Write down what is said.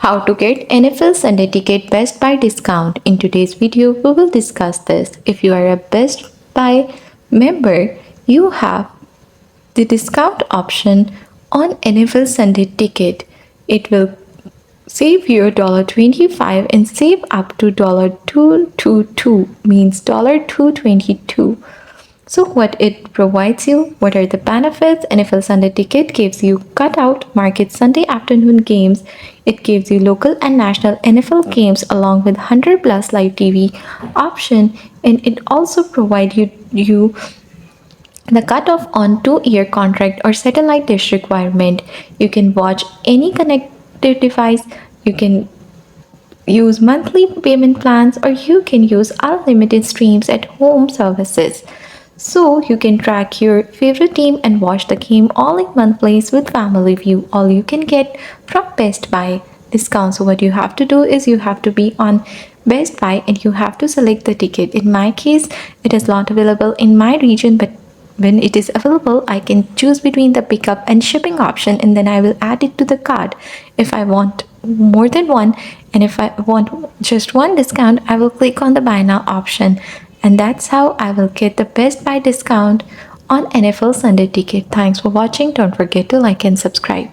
How to get NFL Sunday ticket Best Buy discount. In today's video, we will discuss this. If you are a Best Buy member, you have the discount option on NFL Sunday ticket. It will save you $25 and save up to $222, means $222. So what it provides you, what are the benefits? NFL Sunday ticket gives you cutout market Sunday afternoon games. It gives you local and national NFL games along with 100 plus live TV option, and it also provides you the cutoff on 2-year contract or satellite dish requirement. You can watch any connected device. You can use monthly payment plans, or you can use unlimited streams at home services. So you can track your favorite team and watch the game all in one place with family view. All you can get from Best Buy discount. So what you have to do is you have to be on Best Buy and you have to select the ticket. In my case, it is not available in my region, but when it is available, I can choose between the pickup and shipping option, and then I will add it to the cart. If I want more than one, and if I want just one discount, I will click on the buy now option, and that's how I will get the Best Buy discount on NFL Sunday ticket. Thanks for watching. Don't forget to like and subscribe.